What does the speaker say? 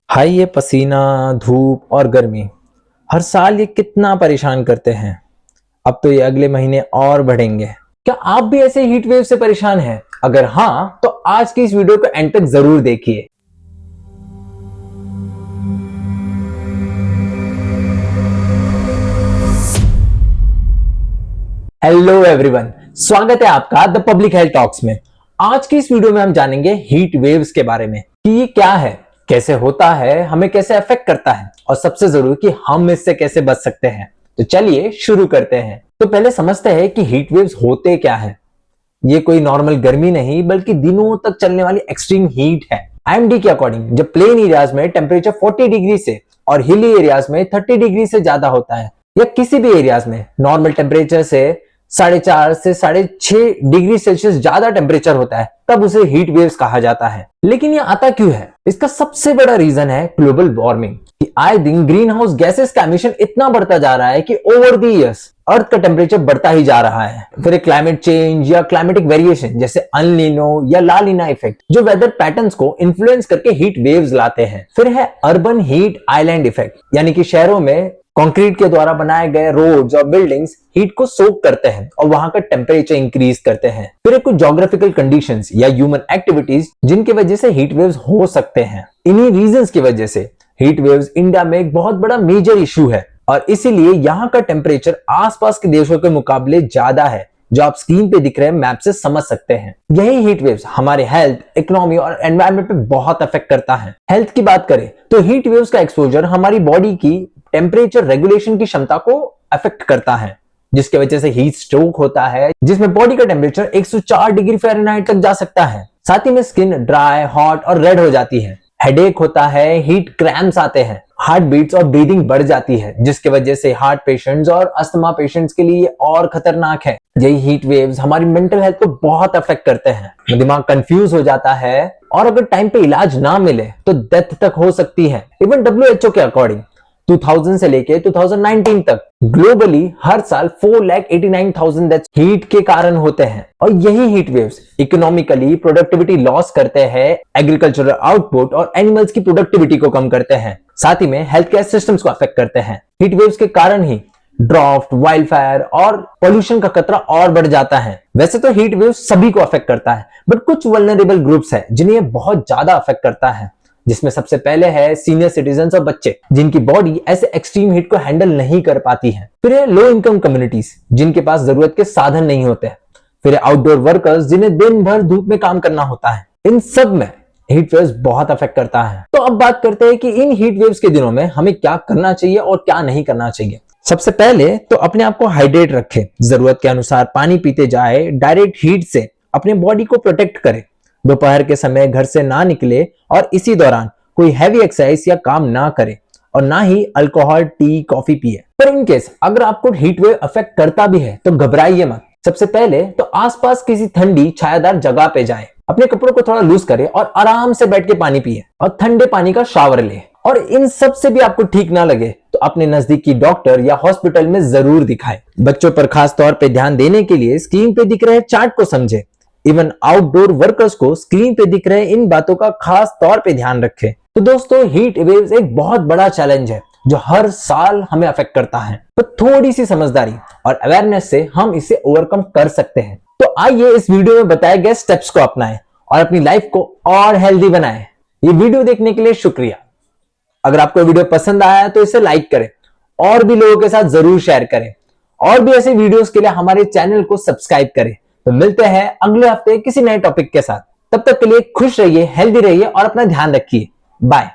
हाय, ये पसीना, धूप और गर्मी हर साल ये कितना परेशान करते हैं। अब तो ये अगले महीने और बढ़ेंगे। क्या आप भी ऐसे हीट वेव से परेशान हैं? अगर हाँ, तो आज की इस वीडियो को एंड तक जरूर देखिए। हेलो एवरीवन, स्वागत है आपका द पब्लिक हेल्थ टॉक्स में। आज की इस वीडियो में हम जानेंगे हीट वेव्स के बारे में कि ये क्या है, कैसे होता है, हमें कैसे अफेक्ट करता है और सबसे जरूरी कि हम इससे कैसे बच सकते हैं। तो चलिए शुरू करते हैं। तो पहले समझते हैं कि हीट वेव्स होते क्या है। ये कोई नॉर्मल गर्मी नहीं बल्कि दिनों तक चलने वाली एक्सट्रीम हीट है। आईएमडी के अकॉर्डिंग जब प्लेन एरियाज में टेम्परेचर 40 डिग्री से और हिली एरियाज में 30 डिग्री से ज्यादा होता है, या किसी भी एरियाज में नॉर्मल टेम्परेचर से 4.5 से 6.5 डिग्री सेल्सियस ज्यादा टेम्परेचर होता है, तब उसे हीट वेव्स कहा जाता है। लेकिन ये आता क्यों है? इसका सबसे बड़ा रीजन है ग्लोबल वार्मिंग। आए दिन ग्रीन हाउस गैसेस का एमिशन इतना बढ़ता जा रहा है कि ओवर द इयर्स अर्थ का टेम्परेचर बढ़ता ही जा रहा है। फिर क्लाइमेट चेंज या क्लाइमेटिक वेरिएशन जैसे अनलिनो या ला लीना इफेक्ट जो वेदर पैटर्न्स को इन्फ्लुएंस करके हीट वेव्स लाते हैं। फिर है अर्बन हीट आइलैंड इफेक्ट, यानी कि शहरों में कंक्रीट के द्वारा बनाए गए रोड्स और बिल्डिंग्स हीट को सोक करते हैं और वहां का टेम्परेचर इंक्रीज करते हैं। फिर कुछ ज्योग्राफिकल कंडीशंस या ह्यूमन एक्टिविटीज जिनकी वजह से हीट वेव्स हो सकते हैं। इन्हीं रीजंस की वजह से हीट वेव्स इंडिया में एक बहुत बड़ा मेजर इशू है और इसीलिए यहाँ का टेम्परेचर आसपास के देशों के मुकाबले ज्यादा है, जो आप स्क्रीन पे दिख रहे हैं मैप से समझ सकते हैं। यही हीट वेव्स हमारे हेल्थ, इकोनॉमी और एनवायरनमेंट पे बहुत अफेक्ट करता है। हेल्थ की बात करें तो हीट वेव्स का एक्सपोजर हमारी बॉडी की टेम्परेचर रेगुलेशन की क्षमता को अफेक्ट करता है, जिसकी वजह से हीट स्ट्रोक होता है, जिसमें बॉडी का टेम्परेचर 104 डिग्री फ़ारेनहाइट तक जा सकता है। साथ ही में स्किन ड्राई, हॉट और रेड हो जाती है। हेडेक होता है, हीट क्रैम्प्स आते हैं, हार्ट बीट्स और ब्रीदिंग बढ़ जाती है, जिसकी वजह से हार्ट पेशेंट्स और अस्थमा पेशेंट्स के लिए और खतरनाक है। यही हीट वेव्स हमारी मेंटल हेल्थ को बहुत अफेक्ट करते हैं। दिमाग कंफ्यूज हो जाता है और अगर टाइम पे इलाज ना मिले तो डेथ तक हो सकती है। इवन WHO के अकॉर्डिंग 2000 से लेके 2019 तक ग्लोबली हर साल 4,89,000 डेथ्स हीट के कारण होते हैं। और यही heat waves economically productivity loss करते हैं, एग्रीकल्चरल आउटपुट और एनिमल्स की प्रोडक्टिविटी को कम करते हैं। साथ ही में हेल्थ केयर सिस्टम्स को अफेक्ट करते हैं। हीट वेव्स के कारण ही ड्राफ्ट, वाइल्ड फायर और पोल्यूशन का खतरा और बढ़ जाता है। वैसे तो हीट वेव सभी को अफेक्ट करता है, बट कुछ वल्नरेबल ग्रुप्स है जिन्हें बहुत ज्यादा अफेक्ट करता है, जिसमें सबसे पहले है सीनियर सिटीजन्स और बच्चे, जिनकी बॉडी ऐसे एक्सट्रीम हीट को हैंडल नहीं कर पाती है। फिर है लो इनकम कम्युनिटीज, जिनके पास जरूरत के साधन नहीं होते हैं। फिर है आउटडोर वर्कर्स, जिन्हें दिन भर धूप में काम करना होता है। इन सब में हीट वेव्स बहुत अफेक्ट करता है। तो अब बात करते हैं कि इन हीट वेव्स के दिनों में हमें क्या करना चाहिए और क्या नहीं करना चाहिए। सबसे पहले तो अपने आप को हाइड्रेट रखें, जरूरत के अनुसार पानी पीते जाए, डायरेक्ट हीट से अपने बॉडी को प्रोटेक्ट करें, दोपहर के समय घर से ना निकले और इसी दौरान कोई हैवी एक्सरसाइज या काम ना करे और ना ही अल्कोहल, टी, कॉफी पिए। पर इन केस अगर आपको हीट वेव अफेक्ट करता भी है तो घबराइए मत। सबसे पहले तो आसपास किसी ठंडी छायादार जगह पे जाएं, अपने कपड़ों को थोड़ा लूज करें और आराम से बैठ के पानी पिए और ठंडे पानी का शावर ले। और इन सब से भी आपको ठीक ना लगे तो अपने नजदीकी डॉक्टर या हॉस्पिटल में जरूर दिखाएं। बच्चों पर खास तौर पे ध्यान देने के लिए स्क्रीन पे दिख रहे चार्ट को समझे। इवन आउटडोर वर्कर्स को स्क्रीन पे दिख रहे इन बातों का खास तौर पे ध्यान रखें। तो दोस्तों, हीट वेव्स एक बहुत बड़ा चैलेंज है जो हर साल हमें अफेक्ट करता है, तो थोड़ी सी समझदारी और अवेयरनेस से हम इसे ओवरकम कर सकते हैं। तो आइए इस वीडियो में बताए गए स्टेप्स को अपनाएं और अपनी लाइफ को और हेल्दी बनाएं। ये वीडियो देखने के लिए शुक्रिया। अगर आपको वीडियो पसंद आया तो इसे लाइक करें और भी लोगों के साथ जरूर शेयर करें और भी ऐसे वीडियोस के लिए हमारे चैनल को सब्सक्राइब करें। तो मिलते हैं अगले हफ्ते किसी नए टॉपिक के साथ। तब तक के लिए खुश रहिए, हेल्दी रहिए और अपना ध्यान रखिए। बाय।